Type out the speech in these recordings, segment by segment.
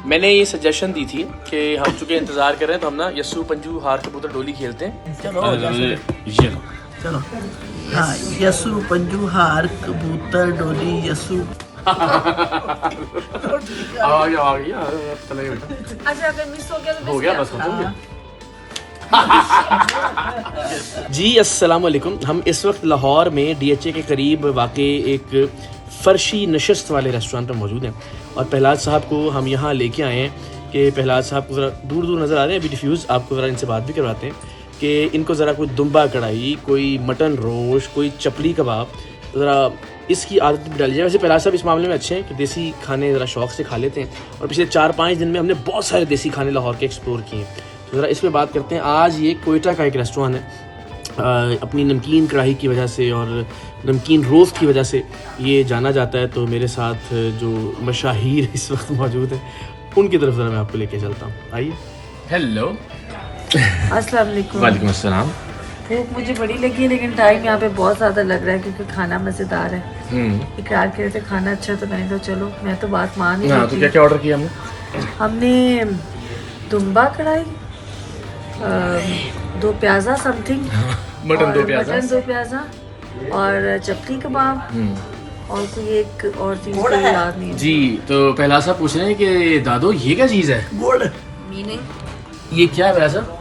मैंने ये सजेशन दी थी कि हम चूँकि इंतज़ार कर रहे हैं तो हम ना यस्सू पंजू हार कबूतर डोली खेलते हैं। चलो हाँ, यस्सू पंजू हार कबूतर डोली यस्सू। आ गया चलेगा बेटा। अच्छा अगर मिस हो गया तो हो गया बस हो गया। जी अस्सलाम वालेकुम। हम इस वक्त लाहौर में DHA के करीब वाक़े एक फ़र्शी नशस्त वाले रेस्टोरेंट पर मौजूद हैं और प्रहलाद साहब को हम यहाँ लेके आए हैं कि प्रहलाद साहब को ज़रा दूर दूर नज़र आ रहे हैं, अभी डिफ्यूज़ आपको ज़रा इनसे बात भी करवाते हैं कि इनको ज़रा कोई दुम्बा कढ़ाई, कोई मटन रोश, कोई चपली कबाब, ज़रा इसकी आदत भी डाली जाए। वैसे प्रहलाद साहब इस मामले में अच्छे हैं कि देसी खाने ज़रा शौक़ से खा लेते हैं और पिछले 4-5 दिन में हमने बहुत सारे देसी खाने लाहौर के एक्सप्लोर किए हैं। तो ज़रा इस पर बात करते हैं। आज ये कोयटा का एक रेस्टोरेंट है, अपनी नमकीन कढ़ाई की वजह से और नमकीन रोस्ट की वजह से ये जाना जाता है। तो मेरे साथ जो मशाहीर इस वक्त मौजूद हैं उनकी तरफ ज़रा मैं आपको लेके चलता हूँ। आइए। हेलो, अस्सलाम वालेकुम। वालेकुम अस्सलाम। भूख मुझे बड़ी लगी है लेकिन टाइम यहाँ पे बहुत ज़्यादा लग रहा है क्योंकि खाना मज़ेदार है। इकरार कर रहे थे खाना अच्छा, तो मैंने कहा चलो मैं तो बात मान ही तो क्या क्या ऑर्डर किया हमने दुम्बा कढ़ाई, 2 प्याज़ा समथिंग, मटन 2 प्याज़ा और चपली कबाब और कोई एक और चीज़ तो याद नहीं है। जी तो पहला साहब पूछ रहे हैं कि दादो ये क्या चीज़ है? गुड़। मीनिंग ये क्या है पहला साहब?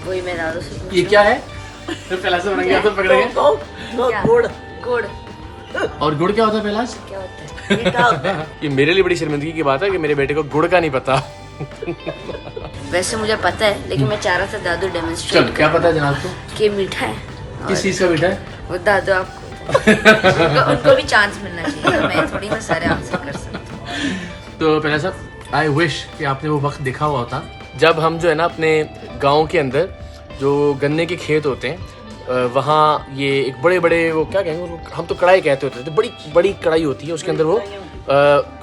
वही मैं दादो से पूछ ये क्या है? तो पहला साहब बन गया तो पकड़ गए। गुड़। गुड़ और गुड़ क्या होता है पहला? क्या होता है? ये मेरे लिए बड़ी शर्मिंदगी की बात है कि मेरे बेटे को गुड़ का नहीं पता। वैसे मुझे पता है लेकिन मैं चाह रहा था दादू डेमोन्स्ट्रेट। चल क्या पता है जनाब को? कि मीठा है। किस चीज़ का मीठा है? वो दादू आपको उनको भी चांस मिलना चाहिए, तो मैं थोड़ी ना सारे आंसर कर सकती हूँ। तो पहला साहब आई विश कि आपने वो वक्त देखा हुआ होता जब हम जो है ना अपने गांव के अंदर जो गन्ने के खेत होते हैं वहाँ ये एक बड़े बड़े वो क्या कहेंगे उसको, हम तो कढ़ाई कहते होते थे, बड़ी बड़ी कढ़ाई होती है, उसके अंदर वो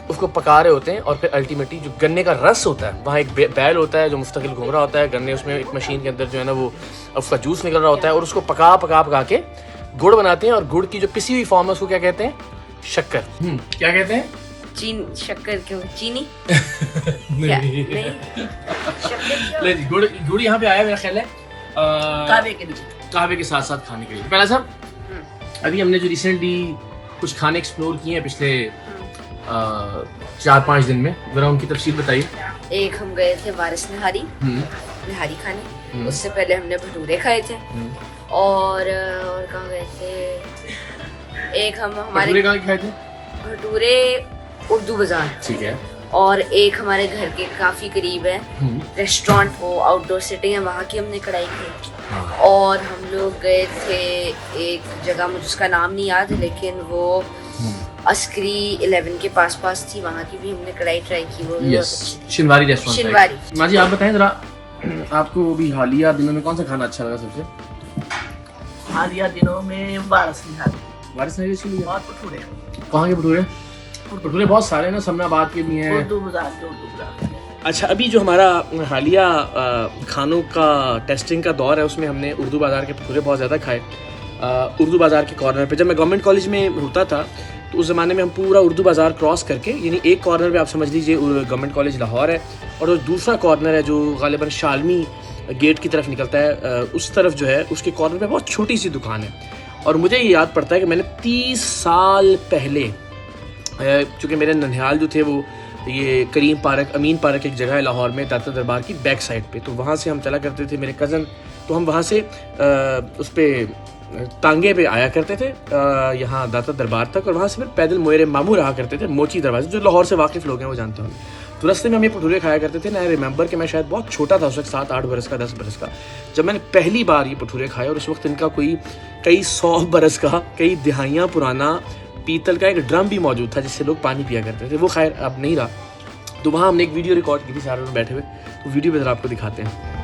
उसको पका रहे होते हैं और फिर अल्टीमेटली जो गन्ने का रस होता है, वहाँ एक बैल होता है जो मुस्तकिल घूम रहा होता है, गन्ने उसमें एक मशीन के अंदर जो है ना वो उसका जूस निकल रहा होता है और उसको पका पका पका के गुड़ बनाते हैं। और गुड़ की जो पिसी हुई फॉर्म है उसको क्या कहते हैं? शक्कर। क्या कहते हैं? शक्कर क्यों? चीनी? नहीं। शक्कर गुड़ गुड़ यहाँ पे आया मेरा ख्याल है कावे के नीचे, कहवे के साथ साथ खाने के लिए। पहला साहब अभी हमने जो रिसेंटली कुछ खाने एक्सप्लोर किए हैं पिछले 4-5 दिन में, जरा उनकी तफसील बताइए। एक हम गए थे वारिस निहारी खाने, उससे पहले हमने भटूरे खाए थे और कहाँ गए थे? एक हम हमारे भटूरे कहाँ खाए थे? भटूरे उर्दू बाजार, ठीक है। और एक हमारे घर के काफी करीब है रेस्टोरेंट, वो आउटडोर सिटिंग है, वहाँ की हमने कढ़ाई खाई। और हम लोग गए थे एक जगह, मुझे उसका नाम नहीं याद लेकिन वो अस्करी 11 के पास थी, वहाँ की भी हमने कढ़ाई ट्राई की। वो शिनवारी रेस्टोरेंट। शिनवारी। माँ जी आप बताएं जरा, आपको अभी हालिया दिनों में कौन सा खाना अच्छा लगा सबसे? हालिया दिनों में वारिस निहारी। वारिस निहारी अच्छी लगी? बहुत भटूरे। कहाँ के भटूरे? भटूरे बहुत सारे हैं ना, समनाबाद के भी हैं। उर्दू बाजार। अच्छा, अभी जो हमारा हालिया खानों का टेस्टिंग का दौर है उसमें हमने उर्दू बाज़ार के भटूरे बहुत ज़्यादा खाए। उर्दू बाज़ार के कॉर्नर पे जब मैं गवर्नमेंट कॉलेज में होता था तो उस ज़माने में हम पूरा उर्दू बाज़ार क्रॉस करके, यानी एक कॉर्नर पे आप समझ लीजिए गवर्नमेंट कॉलेज लाहौर है और दूसरा कॉर्नर है जो गालिबन शालमी गेट की तरफ निकलता है, उस तरफ जो है उसके कॉर्नर पे बहुत छोटी सी दुकान है। और मुझे ये याद पड़ता है कि मैंने 30 साल पहले, चूँकि मेरे ननिहाल जो थे वो ये करीम पार्क, अमीन पार्क एक जगह है लाहौर में दाता दरबार की बैक साइड पे, तो वहाँ से हम चला करते थे मेरे कज़न, तो हम वहाँ से उस पर तांगे पे आया करते थे यहाँ दाता दरबार तक, और वहाँ से फिर पैदल मोयर मामू रहा करते थे मोची दरवाजे, जो लाहौर से वाकिफ़ लोग हैं वो जानते होंगे। तो रास्ते में हम ये भटूरे खाया करते थे ना। आई रिमेंबर कि मैं शायद बहुत छोटा था उस वक्त, 7-8 बरस का, 10 बरस का, जब मैंने पहली बार ये भटूरे खाए। और उस वक्त इनका कोई कई 100 बरस का, कई दिहाइयाँ पुराना पीतल का एक ड्रम भी मौजूद था जिससे लोग पानी पिया करते थे, वो खैर अब नहीं रहा। तो वहाँ हमने एक वीडियो रिकॉर्ड की थी सारे लोग बैठे हुए, तो वीडियो में ज़रा आपको दिखाते हैं।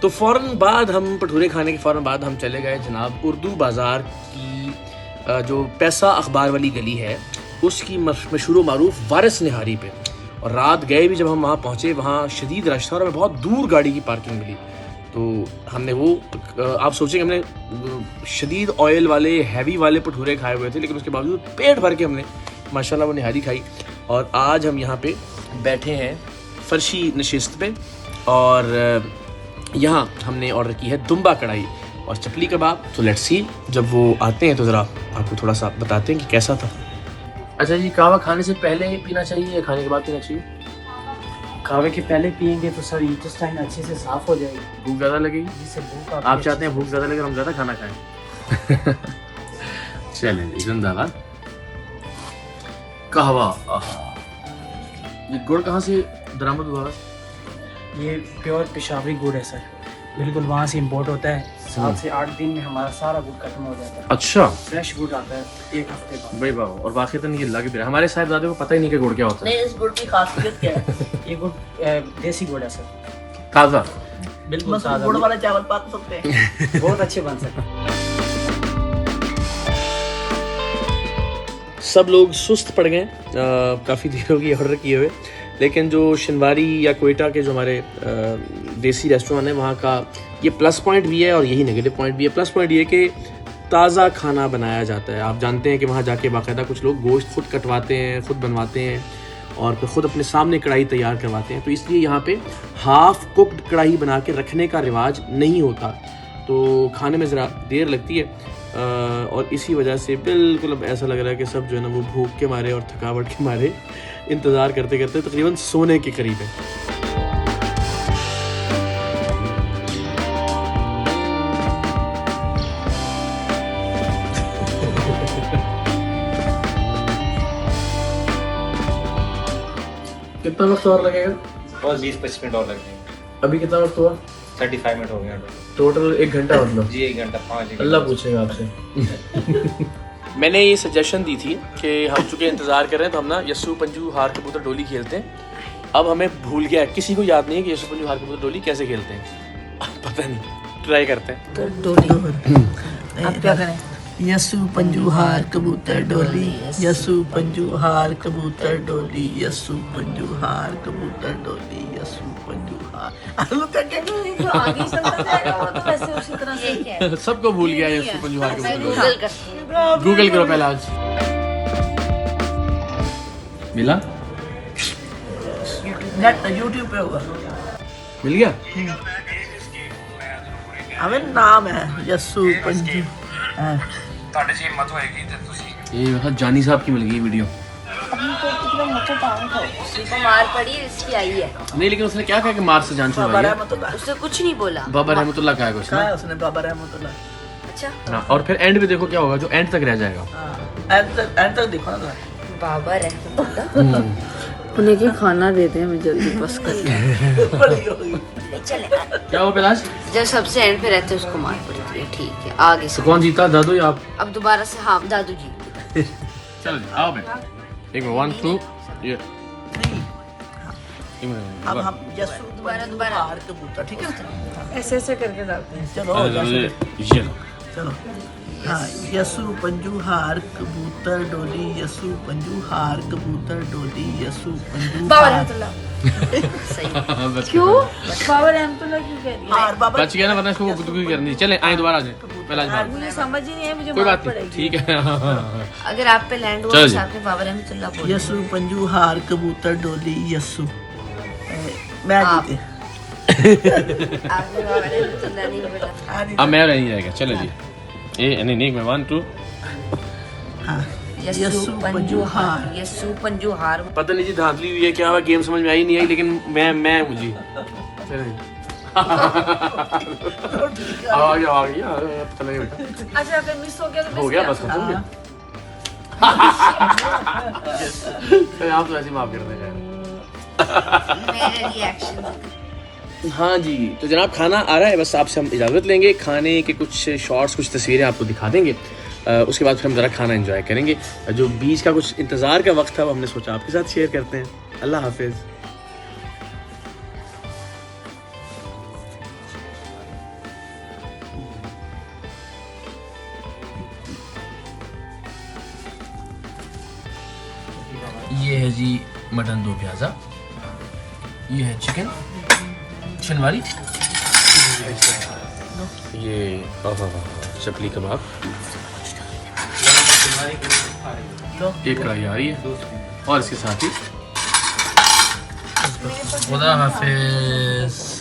तो फ़ौरन बाद हम भटूरे खाने के फ़ौरन बाद हम चले गए जनाब उर्दू बाज़ार की जो पैसा अखबार वाली गली है उसकी मशहूर मारूफ वारिस निहारी पे। और रात गए भी जब हम वहाँ पहुँचे, वहाँ शदीद रश था और हमें बहुत दूर गाड़ी की पार्किंग मिली। तो हमने वो आप सोचेंगे हमने शदीद ऑयल वाले हैवी वाले भटूरे खाए हुए थे, लेकिन उसके बावजूद पेट भर के हमने माशाल्लाह वो निहारी खाई। और आज हम यहाँ पे बैठे हैं फर्शी नशिस्त पे और यहाँ हमने ऑर्डर की है दुम्बा कढ़ाई और चपली कबाब। तो लेट्स सी, जब वो आते हैं तो ज़रा आपको थोड़ा सा बताते हैं कि कैसा था। अच्छा जी, कहवा खाने से पहले पीना चाहिए या खाने के बाद पीना चाहिए? कहवे के पहले पियेंगे तो सर इंटेस्टाइन अच्छे से साफ हो जाएगी, भूख ज़्यादा लगेगी। जिससे भूख आप चाहते हैं भूख ज़्यादा लगे और हम ज़्यादा खाना खाएं। चलें जी, जिंदाबाद। कहवा, ये गुड़ कहाँ से बरामद हुआ? ये प्योर पेशावरी गुड़ है सर, बिल्कुल वहाँ से इम्पोर्ट होता है। 7 से 8 दिन में हमारा सारा गुड़ खत्म हो जाता है। अच्छा, फ्रेश गुड़ आता है 1 हफ्ते बाद। भाई बाबा, और वाकईतन ये लग भी रहा है। हमारे साहिबजादे को पता ही नहीं कि गुड़ क्या होता है। नहीं, इस गुड़ की खासियत क्या है? ये गुड़ देसी गुड़ है सर, ताज़ा। बिल्कुल मतलब ताज़ा, गुड़ वाले चावल पक सकते हैं। बहुत अच्छे बन सकते हैं। सब लोग सुस्त पड़ गए, काफ़ी देर होगी ऑर्डर किए हुए, लेकिन जो शिनवारी या कोयटा के जो हमारे देसी रेस्टोरेंट हैं वहाँ का ये प्लस पॉइंट भी है और यही नेगेटिव पॉइंट भी है। प्लस पॉइंट ये कि ताज़ा खाना बनाया जाता है। आप जानते हैं कि वहाँ जाके बाकायदा कुछ लोग गोश्त खुद कटवाते हैं, खुद बनवाते हैं और फिर खुद अपने सामने कढ़ाई तैयार करवाते हैं। तो इसलिए यहाँ पे हाफ़ कुक्ड कढ़ाई बना के रखने का रिवाज नहीं होता, तो खाने में ज़रा देर लगती है। और इसी वजह से बिल्कुल अब ऐसा लग रहा है कि सब जो है ना वो भूख के मारे और थकावट के मारे इंतज़ार करते करते तकरीबन सोने के करीब है। कितना वक्त और लगेगा? और 20-25 मिनट और लग जाएंगे। अभी कितना वक्त हुआ? 35 मिनट हो गया टोटल 1 घंटा मतलब? जी, 1 घंटा 5 अल्लाह पूछेगा आपसे। मैंने ये सजेशन दी थी कि हम चूँकि इंतज़ार कर रहे हैं तो हम ना यस्सू पंजू हार कबूतर डोली खेलते हैं। अब हमें भूल गया है, किसी को याद नहीं है कि यस्सू पंजू हार कबूतर डोली कैसे खेलते हैं। पता नहीं, ट्राई करते हैं। डोली आप क्या करें? यसु पंजूहार कबूतर डोली, यसु पंजूहार कबूतर डोली, यसु पंजूहार कबूतर डोली, यसु पंजूहार। आलू का क्या? जो आगे चलता जाएगा वो तो वैसे उसी तरह से ही है। सबको भूल गया यस्सू पंजू हार कबूतर डोली। गूगल कर गूगल करो पहले आज। मिला? नेट यूट्यूब पे होगा। मिल गया? हमें नाम है यसु पंजू। ये मतलब जानी साहब की मिल गई वीडियो। उसी को मार पड़ी इसकी आई है। नहीं, लेकिन उसने क्या कहा कि मार से जान बाबा छुड़वाई है? रहमतुल्लाह। उसने कुछ नहीं बोला। बाबा रहमतुल्लाह कहा है कुछ कहा ना? है उसने बाबा रहमतुल्लाह। अच्छा, हाँ, और फिर एंड में देखो क्या होगा, जो एंड तक रह जाएगा। एंड तक देखो ना। बाबा रहमतुल्लाह उन्हें क्या खाना देते हैं, मैं जल्दी बस कर बड़ी हो गई। चले। क्या हुआ पिलाश? जब सबसे एंड पे रहते हैं उसको मार पड़ती है। ठीक है, आगे तो से कौन जीता, दादू या आप? अब दोबारा से। हाँ, दादू जी। चलो जी, आओ बेटा। एक मिनट, 1 2 ये नहीं, एक मिनट, अब हम यसु दोबारा। पंजूहार कबूतर, ठीक है? ऐसे ऐसे करके डालते हैं। चलो ये चलो। हाँ, यसु पंजूहार कबूतर डोली, यसु पंजूहार कबूतर डोली, यसु बाबा पंजूहार। रहमतुल्लाह। सही। बच क्यों बाबा रहमतुल्लाह क्यों कह रही है? हार बाबा। गया ना, वरना इसको गुफ्तगू करनी। चले आए दोबारा आ जाए पहला बार। मुझे समझ ही नहीं है, मुझे कोई मार बात नहीं, पड़ेगी। ठीक है। अगर आप पे लैंड हुआ चलो तो जी। आपने बाबा रहमतुल्लाह बोल यसु पंजूहार कबूतर डोली, यसु। मैं आप। जीते। आपने बाबा रहमतुल्लाह नहीं बोला। अब मैं नहीं रहेगा। चलो जी, ए नहीं, मैं 1 2। हाँ, यस्सु पंजूहार, यस्सु पंजूहार। पता नहीं जी धांधली हुई है क्या हुआ, गेम समझ में आई नहीं आई, लेकिन मैं मुझे चलो जी। आ गया चलो बेटा। अच्छा, अगर मिस हो गया तो हो गया, बस खत्म हो गया। आप तो ऐसे माफ कर देंगे। मेरे रिएक्शन। हाँ जी, तो जनाब खाना आ रहा है, बस आपसे हम इजाज़त लेंगे। खाने के कुछ शॉर्ट्स, कुछ तस्वीरें आपको दिखा देंगे। उसके बाद फिर हम ज़रा खाना एंजॉय करेंगे। जो बीच का कुछ इंतज़ार का वक्त था वो हमने सोचा आपके साथ शेयर करते हैं। अल्लाह हाफिज़। ये है जी मटन दो प्याज़ा। ये है चिकन चिनवारी, ये चपली कबाब, एक कढ़ाई आ रही है और इसके साथ ही खुदा हाफिज।